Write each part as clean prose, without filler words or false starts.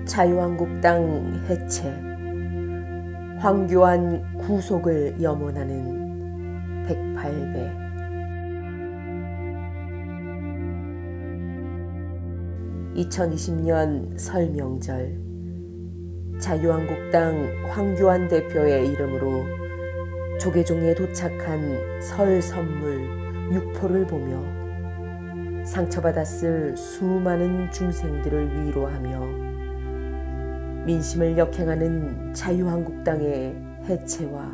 자유한국당 해체, 황교안 구속을 염원하는 108배. 2020년 설 명절, 자유한국당 황교안 대표의 이름으로 조계종에 도착한 설 선물 육포를 보며 상처받았을 수많은 중생들을 위로하며 민심을 역행하는 자유한국당의 해체와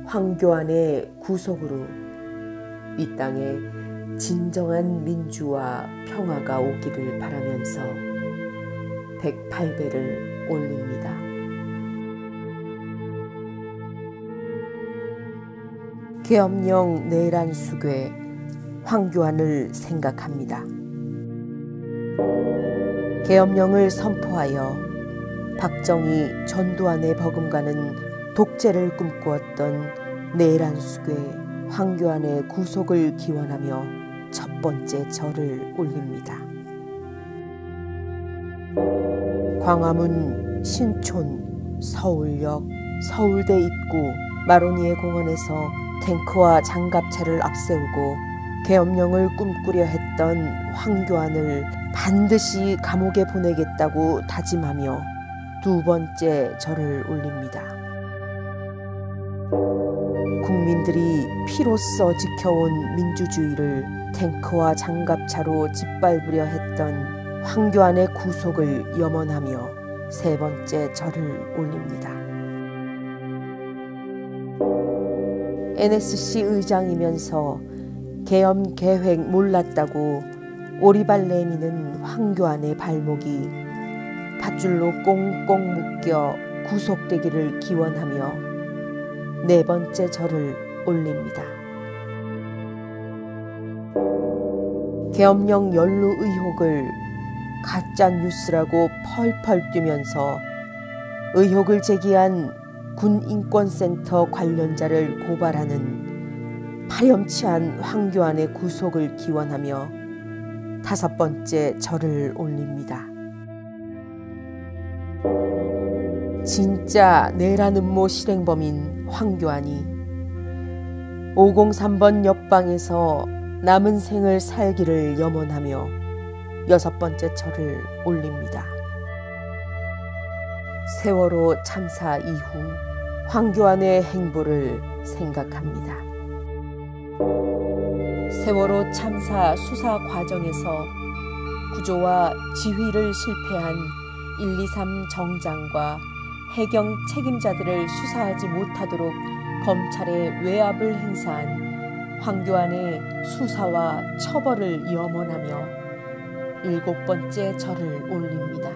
황교안의 구속으로 이 땅에 진정한 민주와 평화가 오기를 바라면서 108배를 올립니다. 계엄령 내란 수괴 황교안을 생각합니다. 계엄령을 선포하여 박정희, 전두환의 버금가는 독재를 꿈꾸었던 내란 수괴 황교안의 구속을 기원하며 첫 번째 절을 올립니다. 광화문, 신촌, 서울역, 서울대 입구, 마로니에 공원에서 탱크와 장갑차를 앞세우고 계엄령을 꿈꾸려 했던 황교안을 반드시 감옥에 보내겠다고 다짐하며 두 번째 절을 올립니다. 국민들이 피로써 지켜온 민주주의를 탱크와 장갑차로 짓밟으려 했던 황교안의 구속을 염원하며 세 번째 절을 올립니다. NSC 의장이면서 계엄 계획 몰랐다고 오리발 내미는 황교안의 발목이 밧줄로 꽁꽁 묶여 구속되기를 기원하며 네 번째 절을 올립니다. 계엄령 연루 의혹을 가짜 뉴스라고 펄펄 뛰면서 의혹을 제기한 군인권센터 관련자를 고발하는 파렴치한 황교안의 구속을 기원하며 다섯 번째 절을 올립니다. 진짜 내란 음모 실행범인 황교안이 503번 옆방에서 남은 생을 살기를 염원하며 여섯 번째 절을 올립니다. 세월호 참사 이후 황교안의 행보를 생각합니다. 세월호 참사 수사 과정에서 구조와 지휘를 실패한 123 정장과 해경 책임자들을 수사하지 못하도록 검찰에 외압을 행사한 황교안의 수사와 처벌을 염원하며 일곱 번째 절을 올립니다.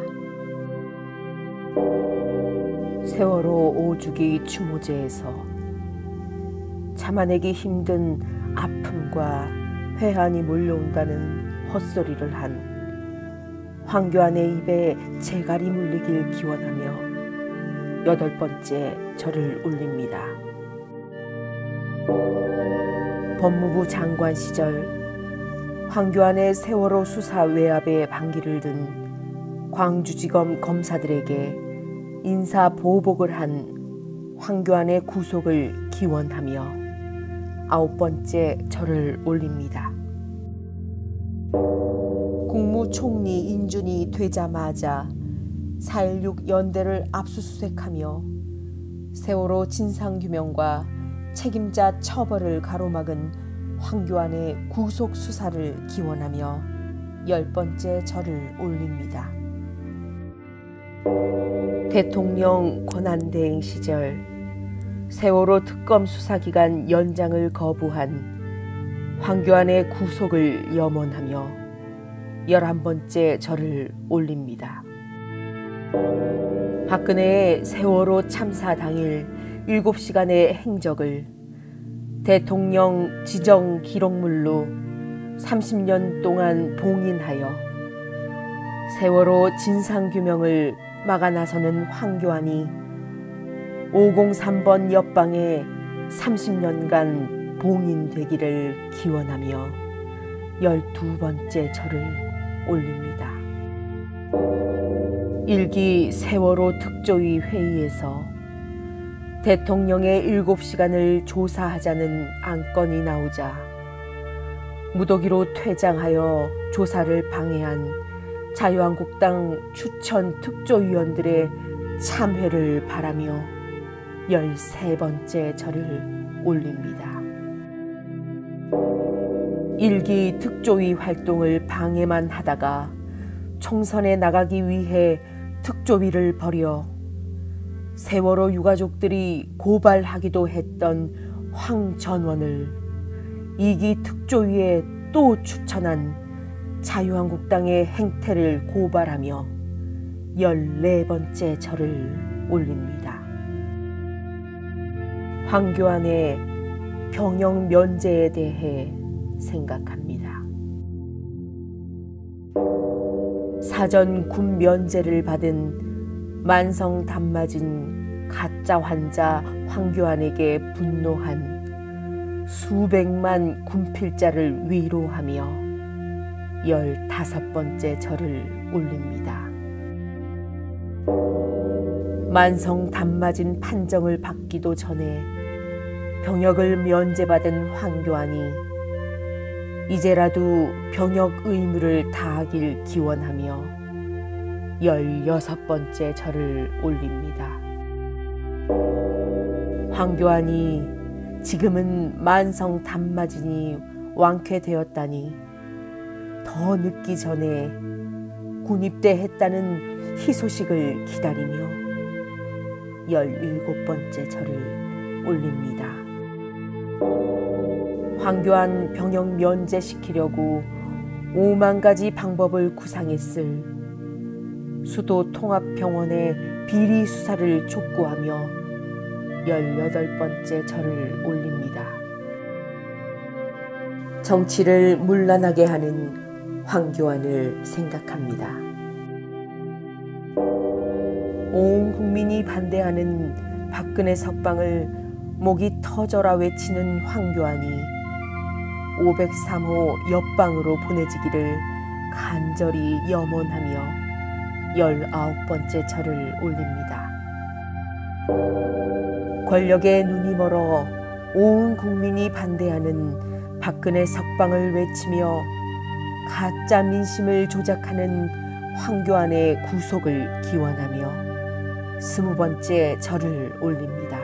세월호 5주기 추모제에서 참아내기 힘든 아픔과 회한이 몰려온다는 헛소리를 한 황교안의 입에 재갈이 물리길 기원하며 여덟 번째 절을 올립니다. 법무부 장관 시절 황교안의 세월호 수사 외압에 반기를 든 광주지검 검사들에게 인사 보복을 한 황교안의 구속을 기원하며 아홉 번째 절을 올립니다. 국무총리 인준이 되자마자 4.16 연대를 압수수색하며 세월호 진상규명과 책임자 처벌을 가로막은 황교안의 구속 수사를 기원하며 열 번째 절을 올립니다. 대통령 권한대행 시절 세월호 특검 수사기간 연장을 거부한 황교안의 구속을 염원하며 11번째 절을 올립니다. 박근혜의 세월호 참사 당일 7시간의 행적을 대통령 지정 기록물로 30년 동안 봉인하여 세월호 진상규명을 막아 나서는 황교안이 503번 옆방에 30년간 봉인되기를 기원하며 12번째 절을 올립니다. 일기 세월호 특조위 회의에서 대통령의 7시간을 조사하자는 안건이 나오자 무더기로 퇴장하여 조사를 방해한 자유한국당 추천 특조위원들의 참회를 바라며 13번째 절을 올립니다. 일기 특조위 활동을 방해만 하다가 총선에 나가기 위해 특조위를 벌여 세월호 유가족들이 고발하기도 했던 황 전원을 2기 특조위에 또 추천한 자유한국당의 행태를 고발하며 14번째 절을 올립니다. 황교안의 병역 면제에 대해 생각합니다. 사전 군 면제를 받은 만성 단마진 가짜 환자 황교안에게 분노한 수백만 군필자를 위로하며 15번째 절을 올립니다. 만성 단마진 판정을 받기도 전에 병역을 면제받은 황교안이 이제라도 병역 의무를 다하길 기원하며 16번째 절을 올립니다. 황교안이 지금은 만성 단마진이 완쾌되었다니 더 늦기 전에 군입대했다는 희소식을 기다리며 17번째 절을 올립니다. 황교안 병역 면제시키려고 5만 가지 방법을 구상했을 수도 통합병원의 비리 수사를 촉구하며 18번째 절을 올립니다. 정치를 문란하게 하는 황교안을 생각합니다. 온 국민이 반대하는 박근혜 석방을 목이 터져라 외치는 황교안이 503호 옆방으로 보내지기를 간절히 염원하며 19번째 절을 올립니다. 권력에 눈이 멀어 온 국민이 반대하는 박근혜 석방을 외치며 가짜 민심을 조작하는 황교안의 구속을 기원하며 20번째 절을 올립니다.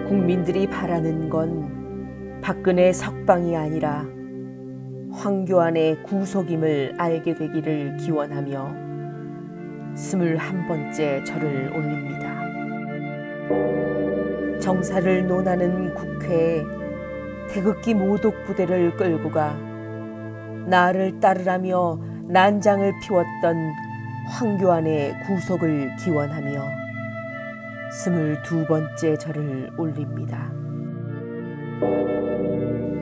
국민들이 바라는 건 박근혜 석방이 아니라 황교안의 구속임을 알게 되기를 기원하며 21번째 절을 올립니다. 정사를 논하는 국회에 태극기 모독 부대를 끌고 가 나를 따르라며 난장을 피웠던 황교안의 구속을 기원하며 22번째 절을 올립니다.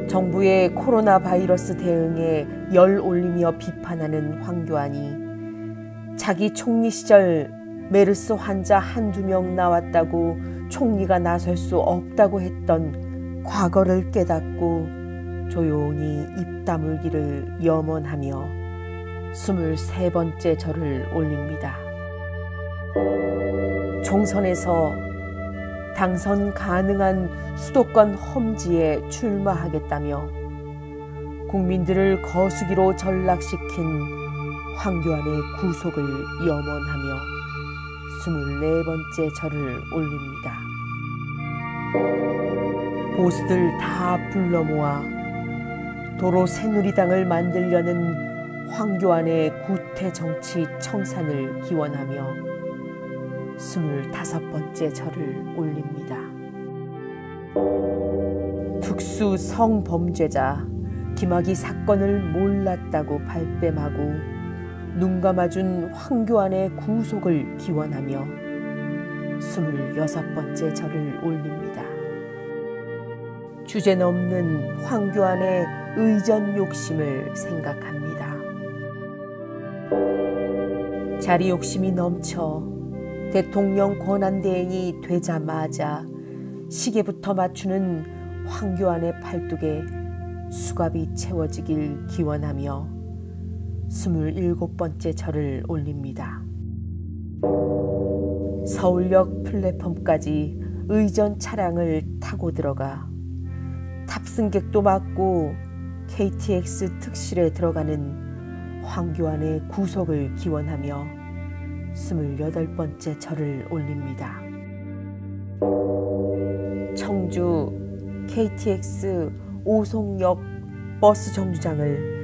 정부의 코로나 바이러스 대응에 열 올리며 비판하는 황교안이 자기 총리 시절 메르스 환자 한두 명 나왔다고 총리가 나설 수 없다고 했던 과거를 깨닫고 조용히 입 다물기를 염원하며 23번째 절을 올립니다. 총선에서 당선 가능한 수도권 험지에 출마하겠다며 국민들을 거수기로 전락시킨 황교안의 구속을 염원하며 24번째 절을 올립니다. 보수들 다 불러 모아 도로 새누리당을 만들려는 황교안의 구태 정치 청산을 기원하며 25번째 절을 올립니다. 특수 성범죄자 김학의 사건을 몰랐다고 발뺌하고 눈 감아준 황교안의 구속을 기원하며 26번째 절을 올립니다. 주제넘는 황교안의 의전 욕심을 생각합니다. 자리 욕심이 넘쳐 대통령 권한대행이 되자마자 시계부터 맞추는 황교안의 팔뚝에 수갑이 채워지길 기원하며 27번째 절을 올립니다. 서울역 플랫폼까지 의전 차량을 타고 들어가 탑승객도 맞고 KTX 특실에 들어가는 황교안의 구속을 기원하며 28번째 절을 올립니다. 청주 KTX 오송역 버스 정류장을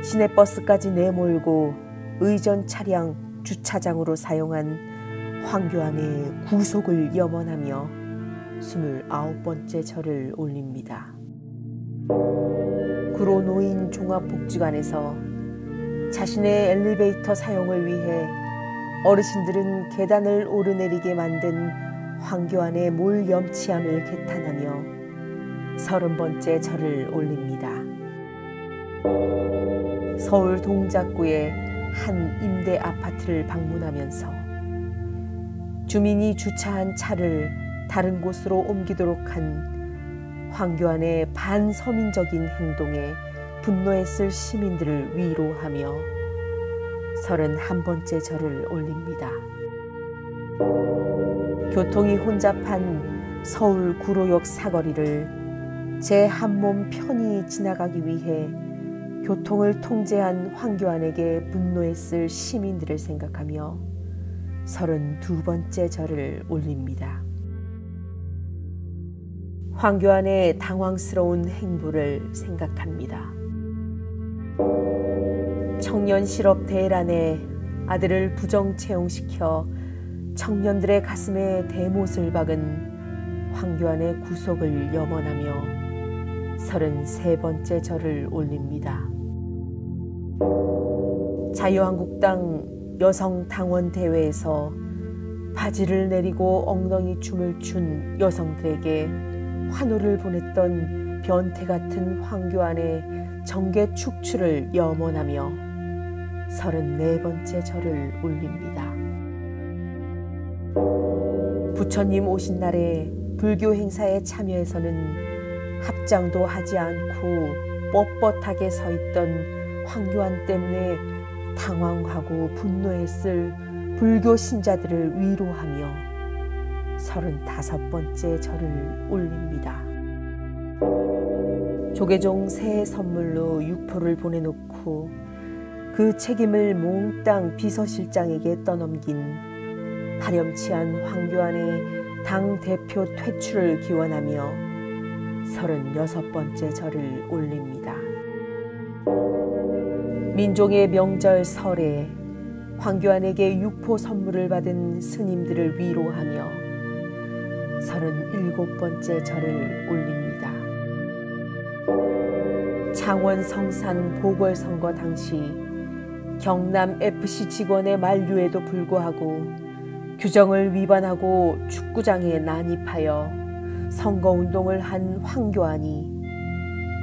시내버스까지 내몰고 의전 차량 주차장으로 사용한 황교안의 구속을 염원하며 29번째 절을 올립니다. 구로노인 종합복지관에서 자신의 엘리베이터 사용을 위해 어르신들은 계단을 오르내리게 만든 황교안의 몰염치함을 개탄하며 30번째 절을 올립니다. 서울 동작구의 한 임대 아파트를 방문하면서 주민이 주차한 차를 다른 곳으로 옮기도록 한 황교안의 반서민적인 행동에 분노했을 시민들을 위로하며 31번째 절을 올립니다. 교통이 혼잡한 서울 구로역 사거리를 제 한몸 편히 지나가기 위해 교통을 통제한 황교안에게 분노했을 시민들을 생각하며 32번째 절을 올립니다. 황교안의 당황스러운 행보를 생각합니다. 청년 실업 대란에 아들을 부정 채용시켜 청년들의 가슴에 대못을 박은 황교안의 구속을 염원하며 33번째 절을 올립니다. 자유한국당 여성당원대회에서 바지를 내리고 엉덩이 춤을 춘 여성들에게 환호를 보냈던 변태 같은 황교안의 정계 축출을 염원하며 34번째 절을 올립니다. 부처님 오신 날에 불교 행사에 참여해서는 합장도 하지 않고 뻣뻣하게 서 있던 황교안 때문에 당황하고 분노했을 불교 신자들을 위로하며 35번째 절을 올립니다. 조계종 새해 선물로 육포를 보내놓고 그 책임을 몽땅 비서실장에게 떠넘긴 파렴치한 황교안의 당대표 퇴출을 기원하며 36번째 절을 올립니다. 민족의 명절 설에 황교안에게 육포 선물을 받은 스님들을 위로하며 37번째 절을 올립니다. 창원 성산 보궐선거 당시 경남FC 직원의 만류에도 불구하고 규정을 위반하고 축구장에 난입하여 선거운동을 한 황교안이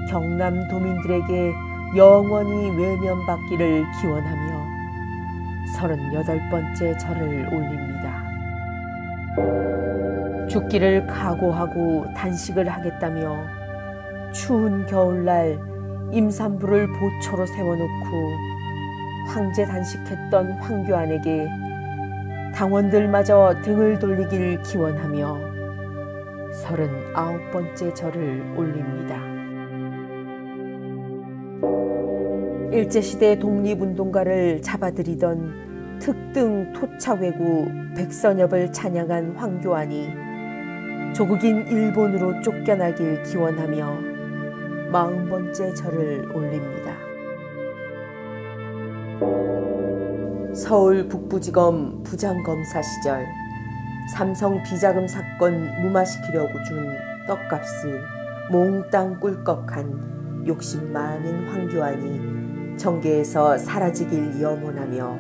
경남도민들에게 영원히 외면받기를 기원하며 38번째 절을 올립니다. 죽기를 각오하고 단식을 하겠다며 추운 겨울날 임산부를 보초로 세워놓고 황제 단식했던 황교안에게 당원들마저 등을 돌리길 기원하며 39번째 절을 올립니다. 일제시대 독립운동가를 잡아들이던 특등 토착외구 백선엽을 찬양한 황교안이 조국인 일본으로 쫓겨나길 기원하며 40번째 절을 올립니다. 서울 북부지검 부장검사 시절 삼성 비자금 사건 무마시키려고 준 떡값을 몽땅 꿀꺽한 욕심 많은 황교안이 정계에서 사라지길 염원하며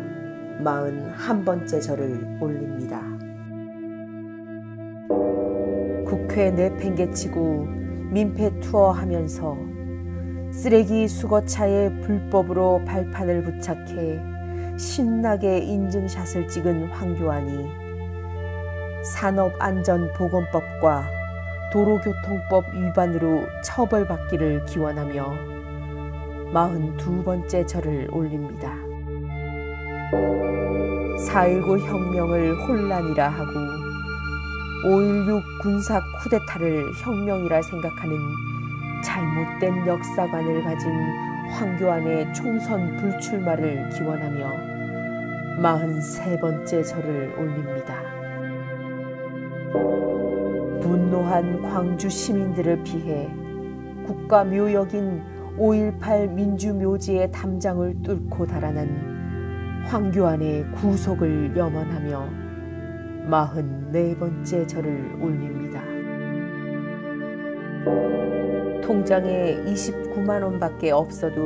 41번째 절을 올립니다. 국회 내팽개치고 민폐 투어하면서 쓰레기 수거차에 불법으로 발판을 부착해 신나게 인증샷을 찍은 황교안이 산업안전보건법과 도로교통법 위반으로 처벌받기를 기원하며 42번째 절을 올립니다. 4.19 혁명을 혼란이라 하고 5.16 군사 쿠데타를 혁명이라 생각하는 잘못된 역사관을 가진 황교안의 총선 불출마를 기원하며 43번째 절을 올립니다. 분노한 광주 시민들을 피해 국가묘역인 5.18 민주묘지의 담장을 뚫고 달아난 황교안의 구속을 염원하며 44번째 절을 올립니다. 통장에 29만 원밖에 없어도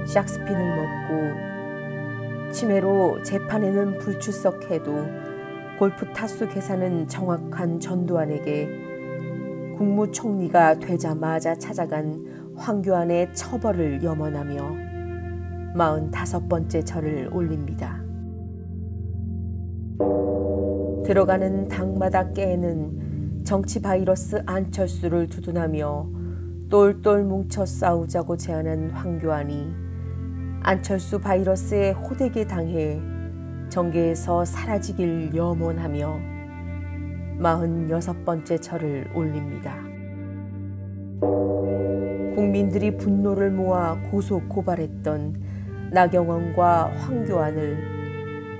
샥스핀을 먹고 치매로 재판에는 불출석해도 골프 타수 계산은 정확한 전두환에게 국무총리가 되자마자 찾아간 황교안의 처벌을 염원하며 45번째 절을 올립니다. 들어가는 당마다 깨는 정치 바이러스 안철수를 두둔하며 똘똘 뭉쳐 싸우자고 제안한 황교안이 안철수 바이러스에 호되게 당해 정계에서 사라지길 염원하며 46번째 절을 올립니다. 국민들이 분노를 모아 고소 고발했던 나경원과 황교안을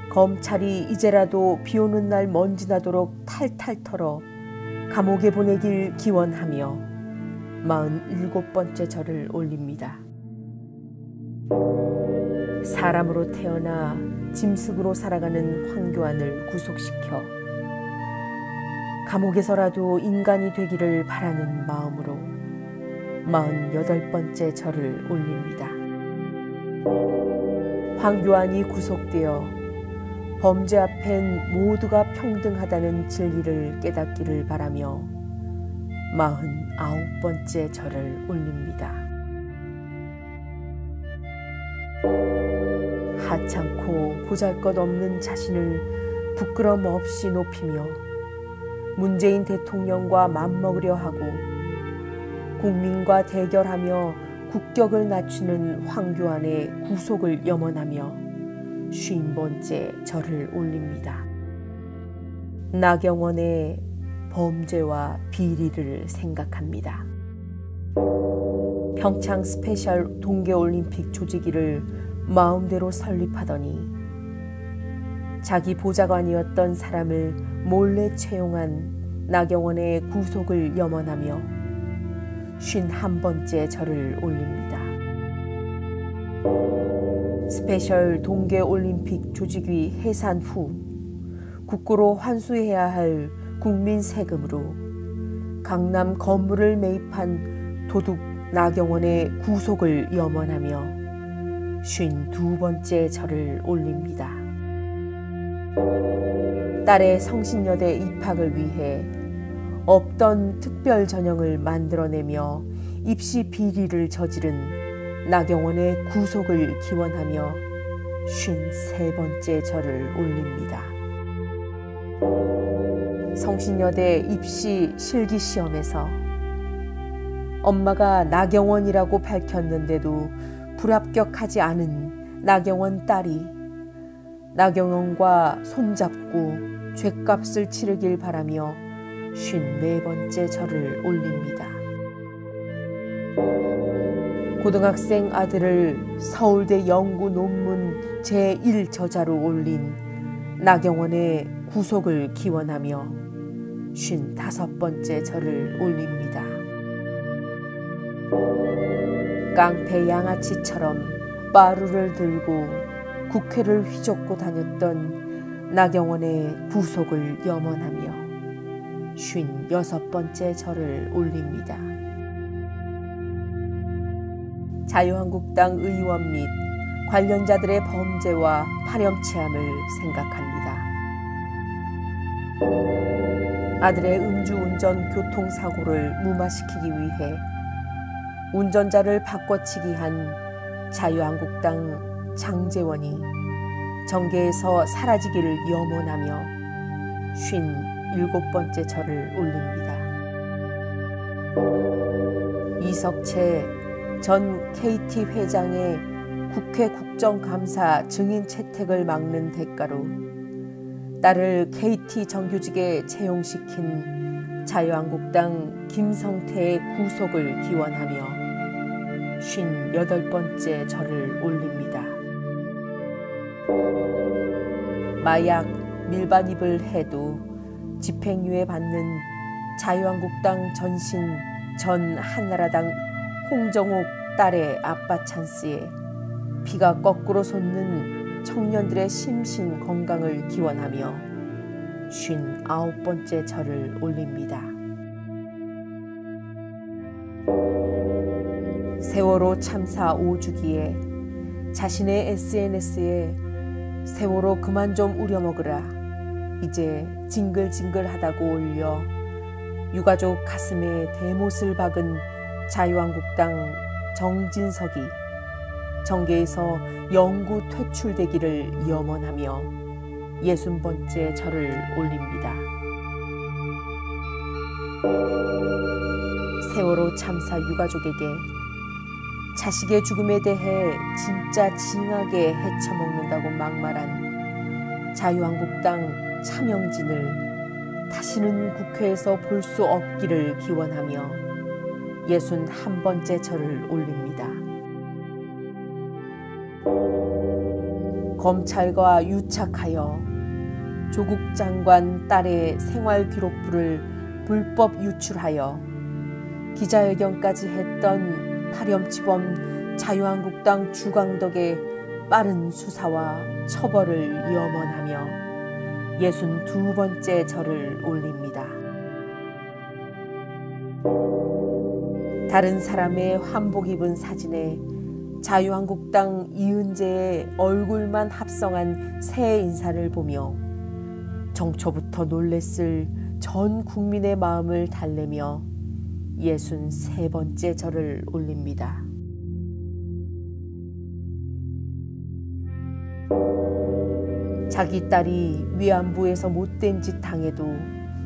검찰이 이제라도 비오는 날 먼지 나도록 탈탈 털어 감옥에 보내길 기원하며 47번째 절을 올립니다. 사람으로 태어나 짐승으로 살아가는 황교안을 구속시켜 감옥에서라도 인간이 되기를 바라는 마음으로 48번째 절을 올립니다. 황교안이 구속되어 범죄 앞엔 모두가 평등하다는 진리를 깨닫기를 바라며 49번째 절을 올립니다. 하찮고 보잘것없는 자신을 부끄럼 없이 높이며 문재인 대통령과 맞먹으려 하고 국민과 대결하며 국격을 낮추는 황교안의 구속을 염원하며 50번째 절을 올립니다. 나경원의 범죄와 비리를 생각합니다. 평창 스페셜 동계올림픽 조직위를 마음대로 설립하더니 자기 보좌관이었던 사람을 몰래 채용한 나경원의 구속을 염원하며 51번째 절을 올립니다. 스페셜 동계올림픽 조직위 해산 후 국고로 환수해야 할 국민 세금으로 강남 건물을 매입한 도둑 나경원의 구속을 염원하며 52번째 절을 올립니다. 딸의 성신여대 입학을 위해 없던 특별 전형을 만들어내며 입시 비리를 저지른 나경원의 구속을 기원하며 53번째 절을 올립니다. 성신여대 입시 실기시험에서 엄마가 나경원이라고 밝혔는데도 불합격하지 않은 나경원 딸이 나경원과 손잡고 죗값을 치르길 바라며 54번째 절을 올립니다. 고등학생 아들을 서울대 연구 논문 제1저자로 올린 나경원의 구속을 기원하며 55번째 절을 올립니다. 깡패 양아치처럼 빠루를 들고 국회를 휘젓고 다녔던 나경원의 구속을 염원하며 56번째 절을 올립니다. 자유한국당 의원 및 관련자들의 범죄와 파렴치함을 생각합니다. 아들의 음주운전 교통사고를 무마시키기 위해 운전자를 바꿔치기 한 자유한국당 장제원이 정계에서 사라지기를 염원하며 57번째 절을 올립니다. 이석채 전 KT 회장의 국회 국정감사 증인 채택을 막는 대가로 딸을 KT 정규직에 채용시킨 자유한국당 김성태의 구속을 기원하며 58번째 절을 올립니다. 마약 밀반입을 해도 집행유예 받는 자유한국당 전신 전 한나라당 홍정욱 딸의 아빠 찬스에 피가 거꾸로 솟는 청년들의 심신 건강을 기원하며 59번째 절을 올립니다. 세월호 참사 5주기에 자신의 SNS에 세월호 그만 좀 우려먹으라, 이제 징글징글하다고 올려 유가족 가슴에 대못을 박은 자유한국당 정진석이 정계에서 영구 퇴출되기를 염원하며 60번째 절을 올립니다. 세월호 참사 유가족에게 자식의 죽음에 대해 진짜 징하게 헤쳐먹는다고 막말한 자유한국당 차명진을 다시는 국회에서 볼 수 없기를 기원하며 61번째 절을 올립니다. 검찰과 유착하여 조국 장관 딸의 생활기록부를 불법 유출하여 기자회견까지 했던 파렴치범 자유한국당 주광덕의 빠른 수사와 처벌을 염원하며 62번째 절을 올립니다. 다른 사람의 환복 입은 사진에 자유한국당 이은재의 얼굴만 합성한 새 인사를 보며 정초부터 놀랬을 전 국민의 마음을 달래며 63번째 절을 올립니다. 자기 딸이 위안부에서 못된 짓 당해도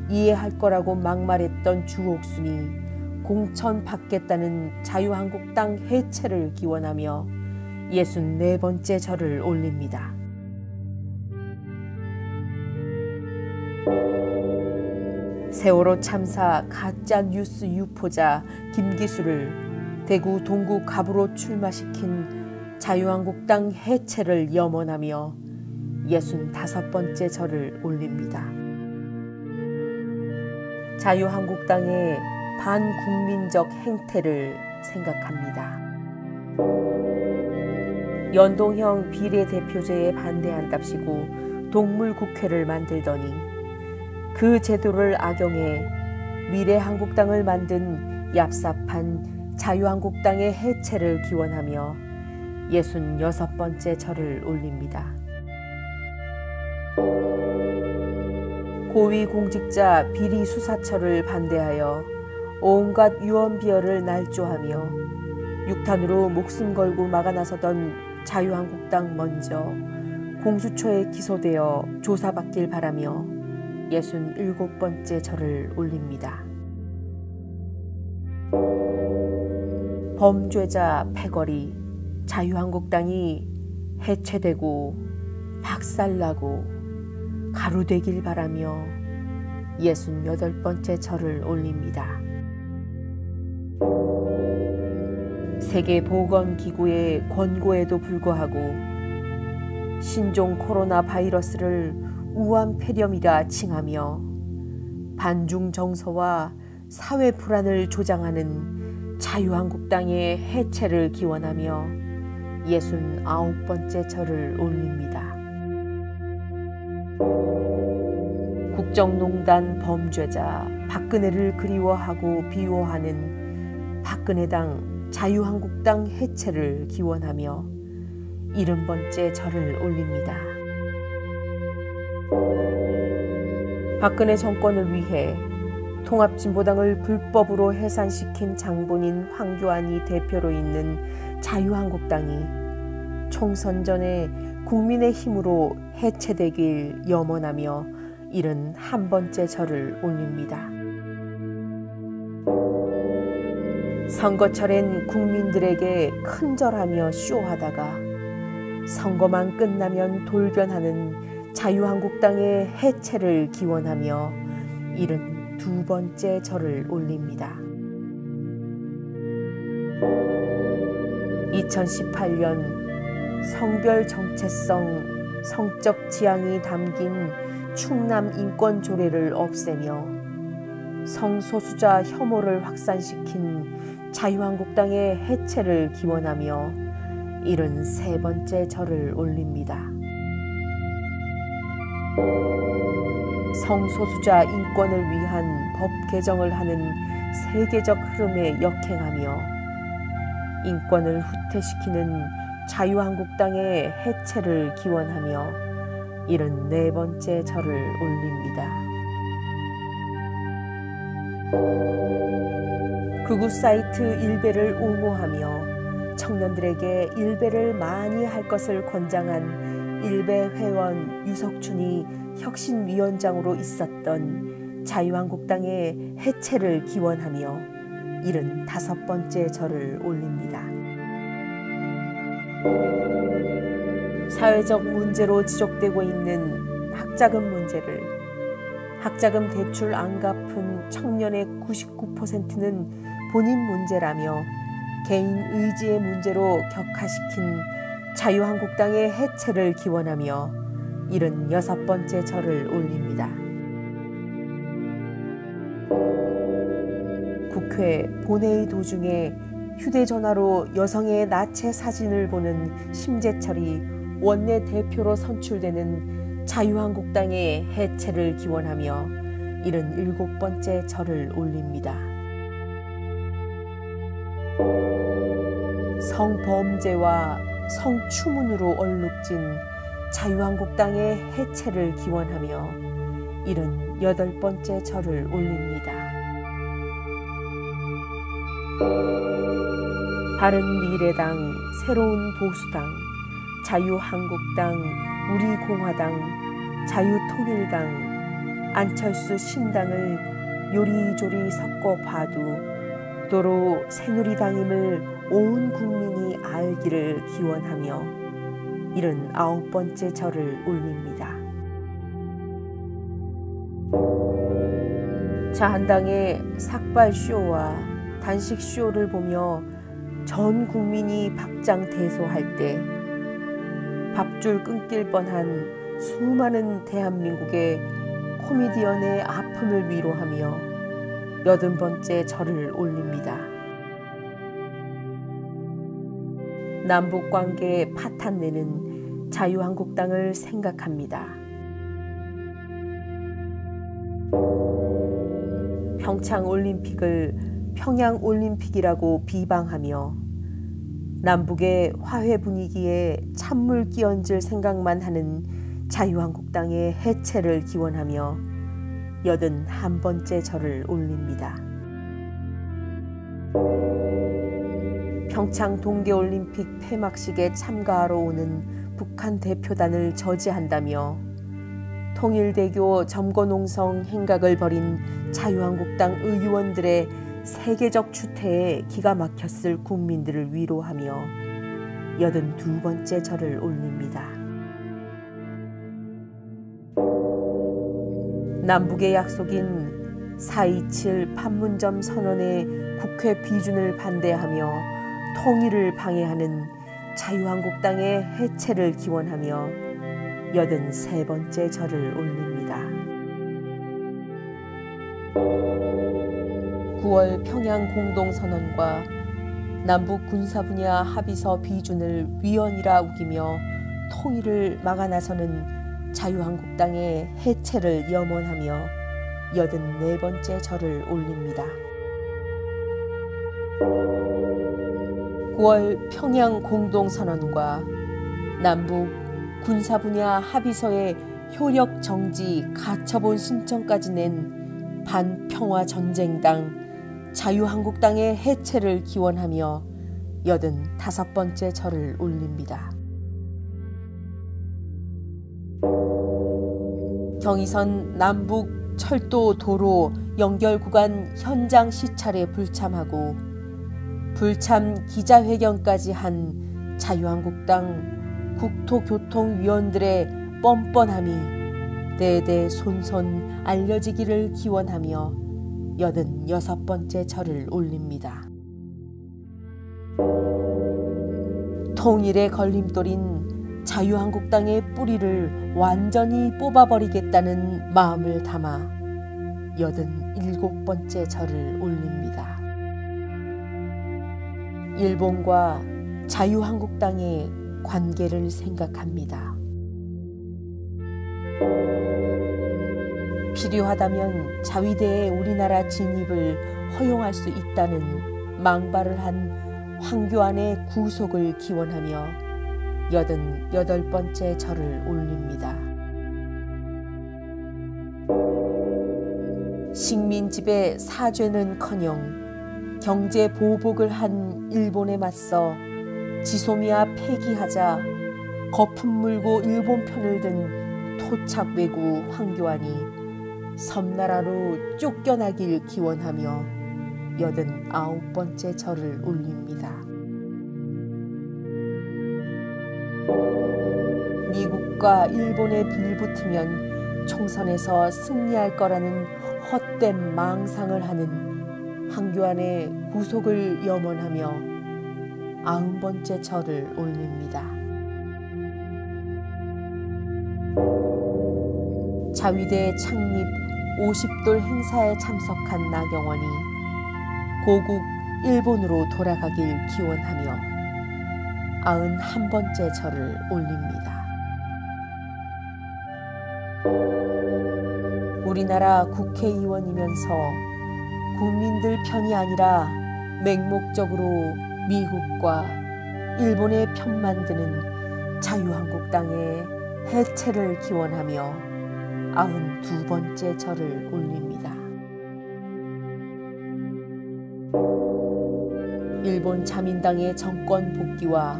이해할 거라고 막말했던 주옥순이 공천 받겠다는 자유한국당 해체를 기원하며 64번째 절을 올립니다. 세월호 참사 가짜뉴스 유포자 김기수를 대구 동구 갑으로 출마시킨 자유한국당 해체를 염원하며 65번째 절을 올립니다. 자유한국당의 반국민적 행태를 생각합니다. 연동형 비례대표제에 반대한답시고 동물국회를 만들더니 그 제도를 악용해 미래한국당을 만든 얍삽한 자유한국당의 해체를 기원하며 66번째 절을 올립니다. 고위공직자 비리수사처를 반대하여 온갖 유언비어를 날조하며 육탄으로 목숨 걸고 막아 나서던 자유한국당 먼저 공수처에 기소되어 조사받길 바라며 67번째 절을 올립니다. 범죄자 패거리 자유한국당이 해체되고 박살나고 가루되길 바라며 68번째 절을 올립니다. 세계보건기구의 권고에도 불구하고 신종 코로나 바이러스를 우한 폐렴이라 칭하며 반중 정서와 사회 불안을 조장하는 자유한국당의 해체를 기원하며 69번째 절을 올립니다. 국정농단 범죄자 박근혜를 그리워하고 비호하는 박근혜당 자유한국당 해체를 기원하며 70번째 절을 올립니다. 박근혜 정권을 위해 통합진보당을 불법으로 해산시킨 장본인 황교안이 대표로 있는 자유한국당이 총선 전에 국민의 힘으로 해체되길 염원하며 71번째 절을 올립니다. 선거철엔 국민들에게 큰절하며 쇼하다가 선거만 끝나면 돌변하는 자유한국당의 해체를 기원하며 72번째 절을 올립니다. 2018년 성별 정체성, 성적 지향이 담긴 충남 인권 조례를 없애며 성소수자 혐오를 확산시킨 자유한국당의 해체를 기원하며 73번째 절을 올립니다. 성소수자 인권을 위한 법 개정을 하는 세계적 흐름에 역행하며 인권을 후퇴시키는 자유한국당의 해체를 기원하며 74번째 절을 올립니다. 극우 사이트 일베를 옹호하며 청년들에게 일베를 많이 할 것을 권장한 일베 회원 유석춘이 혁신위원장으로 있었던 자유한국당의 해체를 기원하며 75번째 절을 올립니다. 사회적 문제로 지적되고 있는 학자금 문제를 학자금 대출 안 갚은 청년의 99%는 본인 문제라며 개인 의지의 문제로 격화시킨 자유한국당의 해체를 기원하며 76번째 절을 올립니다. 국회 본회의 도중에 휴대전화로 여성의 나체 사진을 보는 심재철이 원내대표로 선출되는 자유한국당의 해체를 기원하며 77번째 절을 올립니다. 성범죄와 성추문으로 얼룩진 자유한국당의 해체를 기원하며 78번째 절을 올립니다. 바른미래당, 새로운 보수당, 자유한국당, 우리공화당, 자유통일당, 안철수 신당을 요리조리 섞어 봐도 도로 새누리당임을 온 국민이 알기를 기원하며 79번째 절을 올립니다. 자한당의 삭발쇼와 단식쇼를 보며 전 국민이 박장대소할 때 밥줄 끊길 뻔한 수많은 대한민국의 코미디언의 아픔을 위로하며 80번째 절을 올립니다. 남북관계에 파탄내는 자유한국당을 생각합니다. 평창올림픽을 평양올림픽이라고 비방하며 남북의 화해 분위기에 찬물 끼얹을 생각만 하는 자유한국당의 해체를 기원하며 81번째 절을 올립니다. 평창 동계올림픽 폐막식에 참가하러 오는 북한 대표단을 저지한다며 통일대교 점거농성 행각을 벌인 자유한국당 의원들의 세계적 추태에 기가 막혔을 국민들을 위로하며 82번째 절을 올립니다. 남북의 약속인 4.27 판문점 선언의 국회 비준을 반대하며 통일을 방해하는 자유한국당의 해체를 기원하며 83번째 절을 올립니다. 9월 평양 공동선언과 남북 군사 분야 합의서 비준을 위헌이라 우기며 통일을 막아 나서는 자유한국당의 해체를 염원하며 84번째 절을 올립니다. 9월 평양 공동선언과 남북 군사 분야 합의서의 효력 정지 가처분 신청까지 낸 반평화 전쟁당 자유한국당의 해체를 기원하며 85번째 절을 올립니다. 경의선 남북 철도 도로 연결 구간 현장 시찰에 불참하고 불참 기자회견까지 한 자유한국당 국토교통위원들의 뻔뻔함이 대대손손 알려지기를 기원하며 86번째 절을 올립니다. 통일의 걸림돌인 자유한국당의 뿌리를 완전히 뽑아버리겠다는 마음을 담아 87번째 절을 올립니다. 일본과 자유한국당의 관계를 생각합니다. 필요하다면 자위대의 우리나라 진입을 허용할 수 있다는 망발을 한 황교안의 구속을 기원하며 88번째 절을 올립니다. 식민지배 사죄는커녕 경제 보복을 한 일본에 맞서 지소미아 폐기하자 거품 물고 일본 편을 든 토착 왜구 황교안이 섬나라로 쫓겨나길 기원하며 89번째 절을 올립니다. 미국과 일본에 빌붙으면 총선에서 승리할 거라는 헛된 망상을 하는 황교안의 구속을 염원하며 90번째 절을 올립니다. 자위대 창립 50돌 행사에 참석한 나경원이 고국 일본으로 돌아가길 기원하며 91번째 절을 올립니다. 우리나라 국회의원이면서 국민들 편이 아니라 맹목적으로 미국과 일본의 편만 드는 자유한국당의 해체를 기원하며 92번째 절을 올립니다. 일본 자민당의 정권 복귀와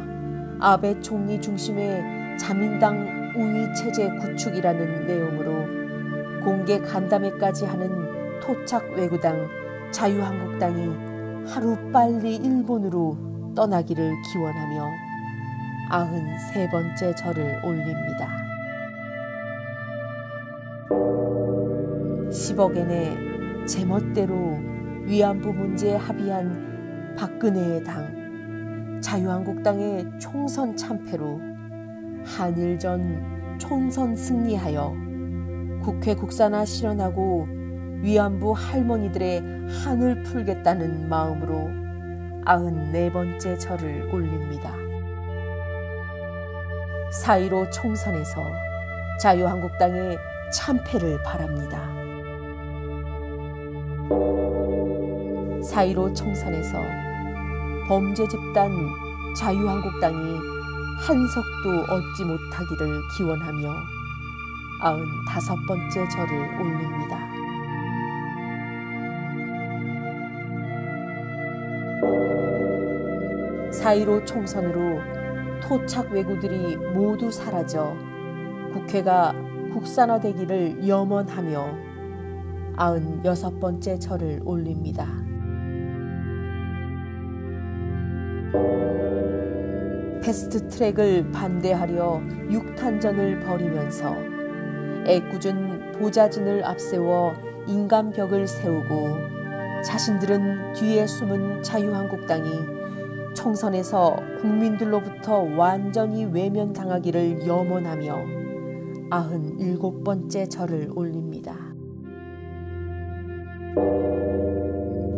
아베 총리 중심의 자민당 우위 체제 구축이라는 내용으로 공개 간담회까지 하는 토착 왜구당 자유한국당이 하루빨리 일본으로 떠나기를 기원하며 93번째 절을 올립니다. 10억엔에 제멋대로 위안부 문제에 합의한 박근혜의 당 자유한국당의 총선 참패로 한일전 총선 승리하여 국회 국산화 실현하고 위안부 할머니들의 한을 풀겠다는 마음으로 94번째 절을 올립니다. 4.15 총선에서 자유한국당의 참패를 바랍니다. 4.15 총선에서 범죄 집단 자유한국당이 한석도 얻지 못하기를 기원하며 95번째 절을 올립니다. (4.15) 총선으로 토착 왜구들이 모두 사라져 국회가 국산화되기를 염원하며 96번째 절을 올립니다. 패스트트랙을 반대하려 육탄전을 벌이면서 애꿎은 보좌진을 앞세워 인간벽을 세우고 자신들은 뒤에 숨은 자유한국당이 총선에서 국민들로부터 완전히 외면당하기를 염원하며 97번째 절을 올립니다.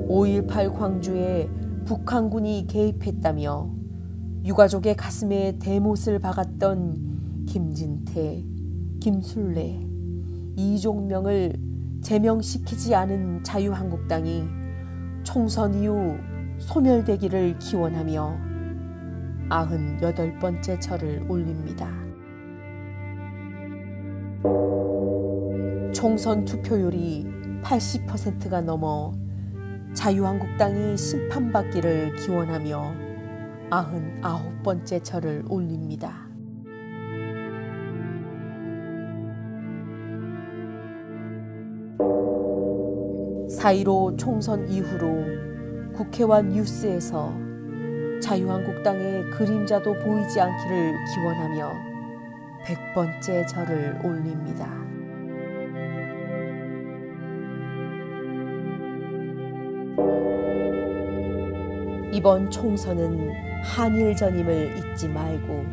5.18 광주에 북한군이 개입했다며 유가족의 가슴에 대못을 박았던 김진태, 김술래, 이종명을 제명시키지 않은 자유한국당이 총선 이후 소멸되기를 기원하며 98번째 절을 올립니다. 총선 투표율이 80%가 넘어 자유한국당이 심판받기를 기원하며 99번째 절을 올립니다. (4.15) 총선 이후로 국회와 뉴스에서 자유한국당의 그림자도 보이지 않기를 기원하며 100번째 절을 올립니다. 이번 총선은 한일전임을 잊지 말고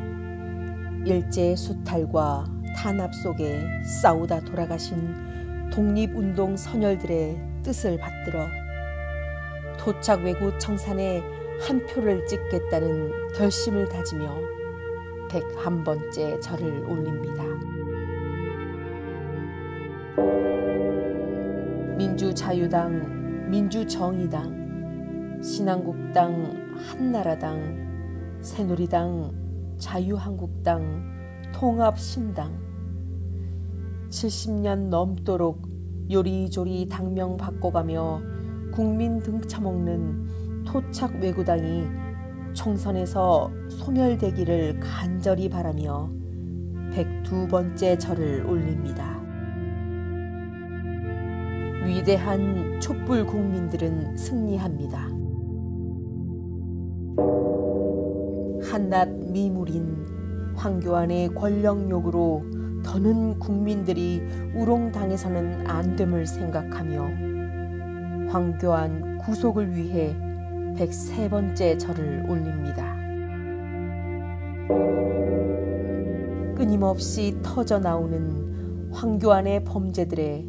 일제 수탈과 탄압 속에 싸우다 돌아가신 독립운동 선열들의 뜻을 받들어 토착외구 청산에 한 표를 찍겠다는 결심을 다지며 101번째 절을 올립니다. 민주자유당, 민주정의당, 신한국당, 한나라당, 새누리당, 자유한국당, 통합신당 70년 넘도록 요리조리 당명 바꿔가며 국민 등쳐먹는 토착 외구당이 총선에서 소멸되기를 간절히 바라며 102번째 절을 올립니다. 위대한 촛불 국민들은 승리합니다. 한낱 미물인 황교안의 권력욕으로 더는 국민들이 우롱당해서는 안 됨을 생각하며 황교안 구속을 위해 103번째 절을 올립니다. 끊임없이 터져나오는 황교안의 범죄들에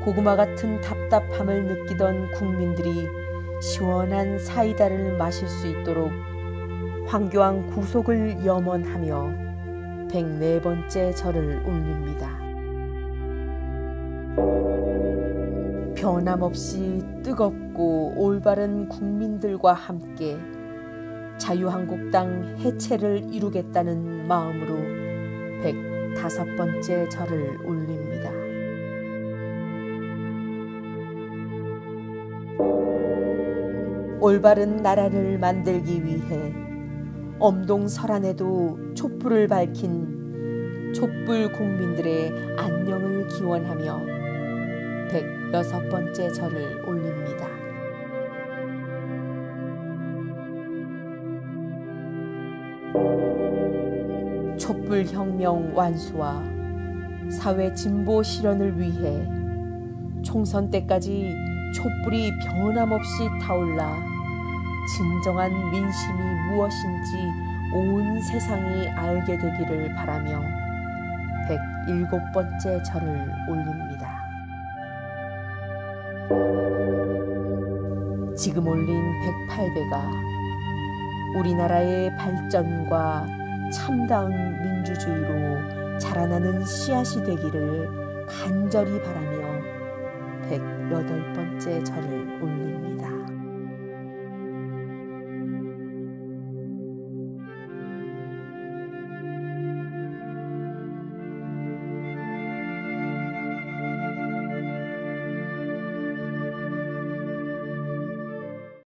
고구마 같은 답답함을 느끼던 국민들이 시원한 사이다를 마실 수 있도록 황교안 구속을 염원하며 104번째 절을 올립니다. 변함없이 뜨겁고 올바른 국민들과 함께 자유한국당 해체를 이루겠다는 마음으로 105번째 절을 올립니다. 올바른 나라를 만들기 위해 엄동설안에도 촛불을 밝힌 촛불 국민들의 안녕을 기원하며 106번째 절을 올립니다. 촛불혁명 완수와 사회 진보 실현을 위해 총선 때까지 촛불이 변함없이 타올라 진정한 민심이 무엇인지 온 세상이 알게 되기를 바라며 107번째 절을 올립니다. 지금 올린 108배가 우리나라의 발전과 참다운 민주주의로 자라나는 씨앗이 되기를 간절히 바라며 108번째 절을 올립니다.